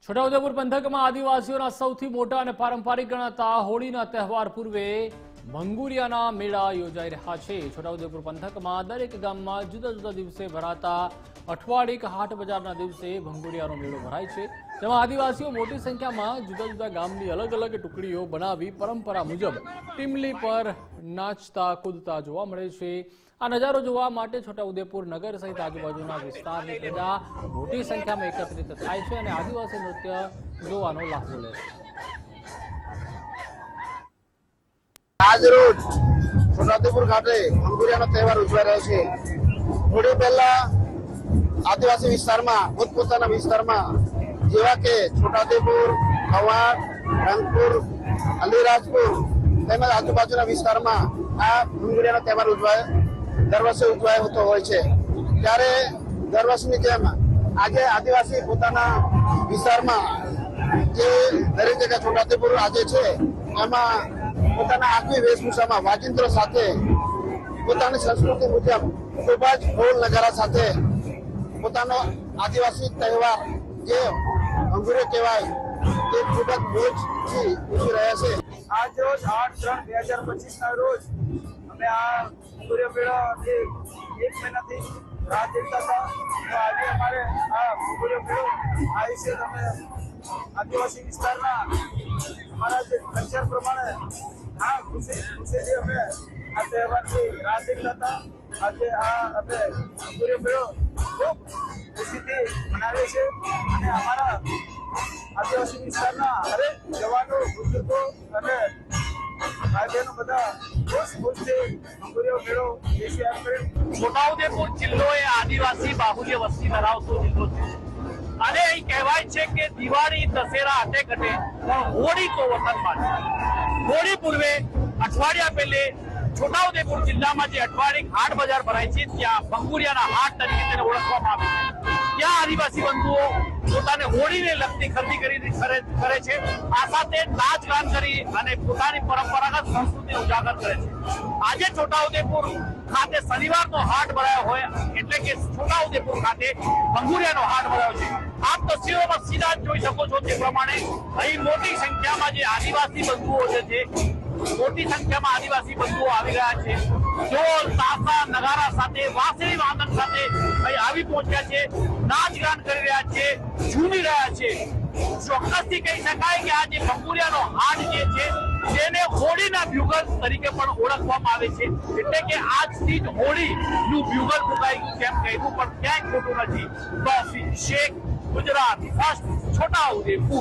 છોટાઉદેપુર પંથકમાં આદિવાસીઓના સૌથી મોટા અને પારંપરિક ગણાતા હોળીના તહેવાર પૂર્વે ભંગુરિયાના મેળા યોજાઈ રહ્યા છે। છોટાઉદેપુર પંથકમાં દરેક ગામમાં જુદા જુદા દિવસે ભરાતા અઠવાડિક હાટ બજારના દિવસે ભંગુરિયાનો મેળો ભરાય છે, જેમાં આદિવાસીઓ મોટી સંખ્યામાં જુદા જુદા ગામની અલગ અલગ ટુકડીઓ બનાવી પરંપરા મુજબ ટીમલી પર નાચતા કૂદતા જોવા મળે છે। આ નજારો જોવા માટે છોટાઉદેપુર નગર સહિત આજુબાજુના વિસ્તારની પ્રજા મોટી સંખ્યામાં એકત્રિત થાય છે અને આદિવાસી નૃત્ય જોવાનો લાભો લે છે। આજ રોજ છોટાઉદેપુર ખાતે ભંગુરિયાનો તહેવાર ઉજવાઈ રહ્યો છે। હોળી પહેલા આદિવાસી વિસ્તારમાં પોતપોતાના વિસ્તારમાં જેવા કે છોટાઉદેપુર, ખવાડ, રંગપુર, અલીરાજપુર તેમજ આજુબાજુના વિસ્તારમાં આ ભંગુરિયાનો તહેવાર દર વર્ષે ઉજવાયો હોય છે। ત્યારે દર વર્ષની જેમ આજે આદિવાસી પોતાના વિસ્તારમાં જે દરેક જગ્યા છોટાઉદેપુર આજે છે એમાં પોતાના આગવી વેશભૂષામાં વાજિંત્રો સાથે પોતાની સંસ્કૃતિ મુજબ ખૂબ જ ઢોલ નગારા સાથે પોતાનો આદિવાસી તહેવાર જે ભંગુરિયો કહેવાય તે ખૂબ જ મોજથી ઉજવી રહ્યા છે। આજ રોજ 8/3/2025 રોજ અમે આ ભંગુરિયો મેળો એક મહિનાથી રાહ દેખતા હતા। તો આજે અમારે આ ભંગુરિયો મેળો આ વિશે અમે આદિવાસી વિસ્તારના અમારા જે કલ્ચર પ્રમાણે ખુશીથી અમે આ તહેવારની રાહ દેખતા હતા। આજે આ અમે ભંગુરિયો મેળો ખૂબ ખુશીથી મનાવીએ છીએ અને અમારા આદિવાસી વિસ્તારના હરેક જવાનો, બુજુર્ગો અને ભાઈ બહેનો બધા ખુશથી ભંગુરિયો મેળો દેશી આમ કરી। છોટાઉદેપુર જિલ્લો એ આદિવાસી બાહુલ્ય વસ્તી ધરાવતો જિલ્લો છે અને અહીં કહેવાય છે કે દિવાળી, દશેરા અટે ઘટે પણ હોળી તો વતનમાં છે। હોળી પૂર્વે અઠવાડિયા પહેલે છોટાઉદેપુર જિલ્લામાં જે અઠવાડિક હાટ બજાર ભરાય છે ત્યાં ભંગુરિયાના હાટ તરીકે તેને ઓળખવામાં આવે છે। ત્યાં આદિવાસી બંધુઓ પોતાને હોળીને લગતી ખરીદી કરે છે, આ સાથે નાચ ગાન કરી અને પોતાની પરંપરાગત સંસ્કૃતિ ઉજાગર કરે છે। આજે છોટાઉદેપુર ખાતે શનિવારનો હાટ ભરાયો હોય એટલે કે છોટાઉદેપુર ખાતે ભંગુરિયાનો હાટ ભરાયો છે। આપ તસવીરોમાં સીધા જોઈ શકો છો તે પ્રમાણે અહીં મોટી સંખ્યામાં જે આદિવાસી બંધુઓ જે છે મોટી સંખ્યામાં આદિવાસી બંધુઓ આવી રહ્યા છે। ઢોલ, તાશા, નગારા સાથે, વાંસળી વાદન સાથે અહીં આવી પહોંચ્યા છે, નાચ ગાન કરી રહ્યા છે, ઝૂમી રહ્યા છે। ચોક્કસથી કહી શકાય કે આ જે ભંગુરિયાનો હાટ જે છે તેને હોળીના બ્યુગલ તરીકે પણ ઓળખવામાં આવે છે, એટલે કે આજથી જ હોળીનું બ્યુગલ ફૂંકાઈ ગયું કેમ કહેવું પણ ક્યાંય ખોટું નથી। તોફીક શેખ, ગુજરાત ફર્સ્ટ, છોટાઉદેપુર।